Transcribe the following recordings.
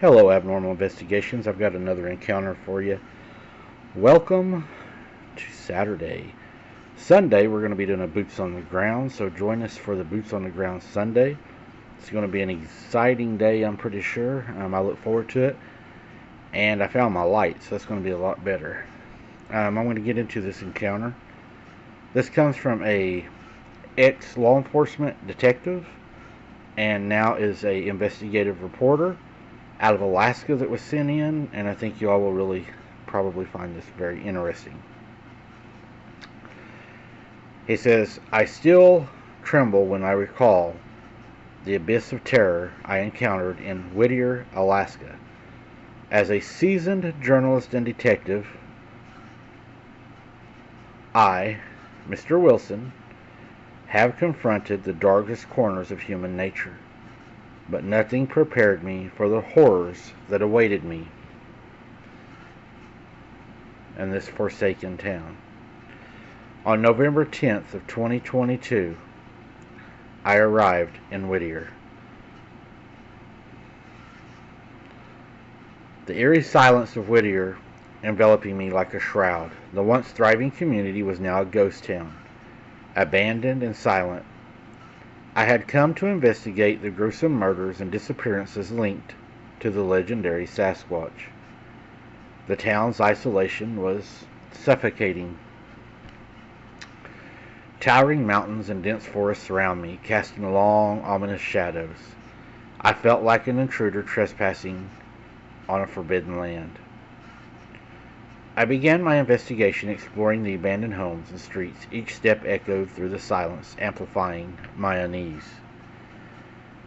Hello, Abnormal Investigations. I've got another encounter for you. Welcome to Saturday. Sunday, we're going to be doing a Boots on the Ground, so join us for the Boots on the Ground Sunday. It's going to be an exciting day, I'm pretty sure. I look forward to it. And I found my light, so that's going to be a lot better. I'm going to get into this encounter. This comes from a ex-law enforcement detective and now is a investigative reporter out of Alaska that was sent in, and I think you all will really probably find this very interesting. He says, I still tremble when I recall the abyss of terror I encountered in Whittier, Alaska. As a seasoned journalist and detective, I, Mr. Wilson, have confronted the darkest corners of human nature, but nothing prepared me for the horrors that awaited me in this forsaken town. On November 10th of 2022, I arrived in Whittier. The eerie silence of Whittier enveloping me like a shroud. The once thriving community was now a ghost town, abandoned and silent. I had come to investigate the gruesome murders and disappearances linked to the legendary Sasquatch. The town's isolation was suffocating. Towering mountains and dense forests surround me, casting long, ominous shadows. I felt like an intruder trespassing on a forbidden land. I began my investigation exploring the abandoned homes and streets. Each step echoed through the silence, amplifying my unease.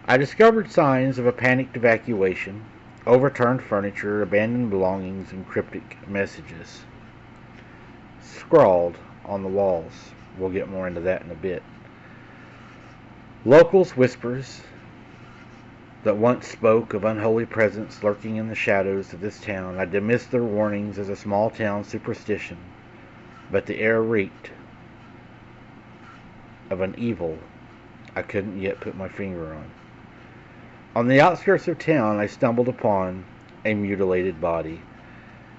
I discovered signs of a panicked evacuation, overturned furniture, abandoned belongings, and cryptic messages scrawled on the walls. We'll get more into that in a bit. Locals' whispers that once spoke of unholy presence lurking in the shadows of this town. I dismissed their warnings as a small town superstition, but the air reeked of an evil I couldn't yet put my finger on. On the outskirts of town, I stumbled upon a mutilated body.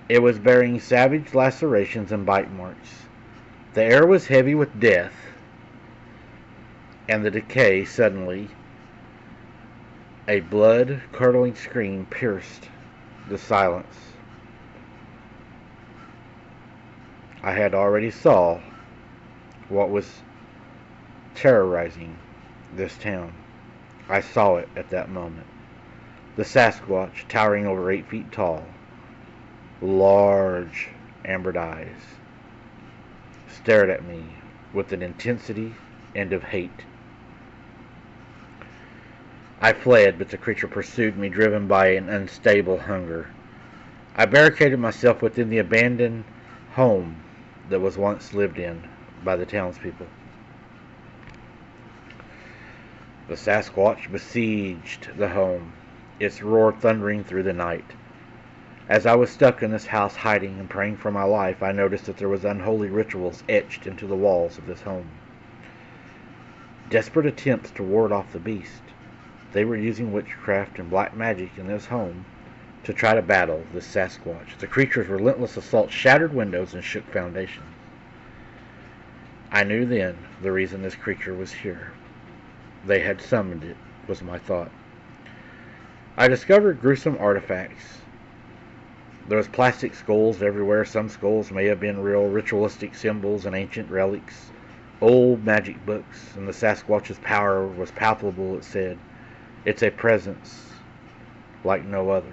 It was bearing savage lacerations and bite marks. The air was heavy with death and the decay. Suddenly, a blood-curdling scream pierced the silence. I had already saw what was terrorizing this town. I saw it at that moment. The Sasquatch, towering over 8 feet tall, large ambered eyes, stared at me with an intensity and of hate. I fled, but the creature pursued me, driven by an unstable hunger. I barricaded myself within the abandoned home that was once lived in by the townspeople. The Sasquatch besieged the home, its roar thundering through the night. As I was stuck in this house hiding and praying for my life, I noticed that there was unholy rituals etched into the walls of this home. Desperate attempts to ward off the beast. They were using witchcraft and black magic in this home to try to battle this Sasquatch. The creature's relentless assault shattered windows and shook foundations. I knew then the reason this creature was here. They had summoned it, was my thought. I discovered gruesome artifacts. There was plastic skulls everywhere. Some skulls may have been real ritualistic symbols and ancient relics, old magic books, and the Sasquatch's power was palpable, it said. It's a presence like no other.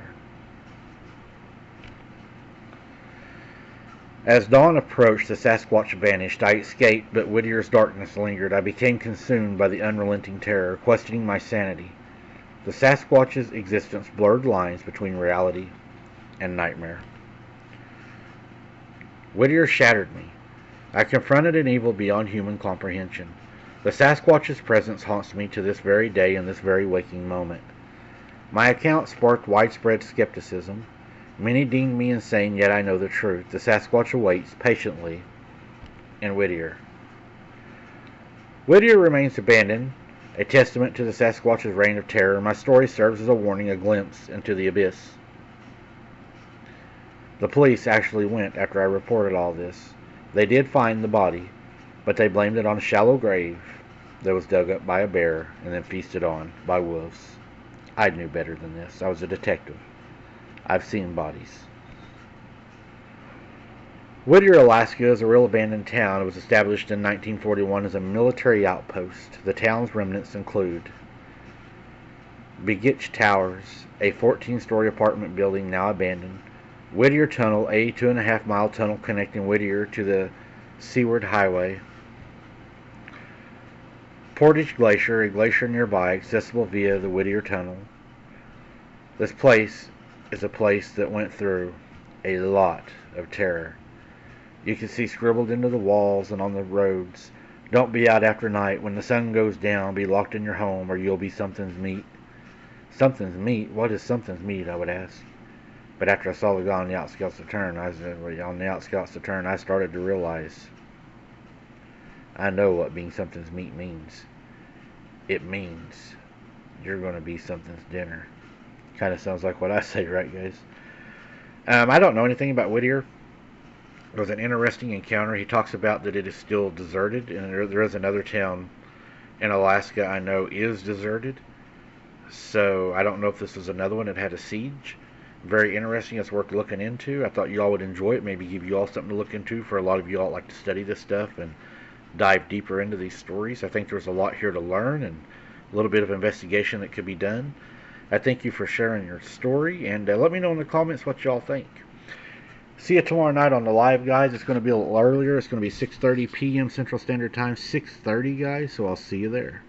As dawn approached, the Sasquatch vanished. I escaped, but Whittier's darkness lingered. I became consumed by the unrelenting terror, questioning my sanity. The Sasquatch's existence blurred lines between reality and nightmare. Whittier shattered me. I confronted an evil beyond human comprehension. The Sasquatch's presence haunts me to this very day in this very waking moment. My account sparked widespread skepticism. Many deemed me insane, yet I know the truth. The Sasquatch awaits patiently in Whittier. Whittier remains abandoned, A testament to the Sasquatch's reign of terror, my story serves as a warning, a glimpse into the abyss. The police actually went after I reported all this. They did find the body, but they blamed it on a shallow grave that was dug up by a bear and then feasted on by wolves. I knew better than this. I was a detective. I've seen bodies. Whittier, Alaska is a real abandoned town. It was established in 1941 as a military outpost. The town's remnants include Begitch Towers, a 14-story apartment building now abandoned, Whittier Tunnel, a 2.5-mile tunnel connecting Whittier to the Seaward Highway, Portage Glacier, a glacier nearby, accessible via the Whittier Tunnel. This place is a place that went through a lot of terror. You can see scribbled into the walls and on the roads, "Don't be out after night. When the sun goes down, be locked in your home or you'll be something's meat." Something's meat? What is something's meat, I would ask. But after I saw the guy on the outskirts of Turn, I started to realize I know what being something's meat means. It means you're going to be something's dinner. Kind of sounds like what I say, right, guys? I don't know anything about Whittier. It was an interesting encounter. He talks about that it is still deserted, and there is another town in Alaska I know is deserted. So I don't know if this is another one that had a siege. Very interesting. It's worth looking into. I thought you all would enjoy it. Maybe give you all something to look into. For a lot of you all like to study this stuff and dive deeper into these stories. I think there's a lot here to learn and a little bit of investigation that could be done. I thank you for sharing your story, and let me know in the comments what y'all think. See you tomorrow night on the live, guys. It's going to be a little earlier. It's going to be 6:30 p.m. Central Standard Time. 6:30, guys. So I'll see you there.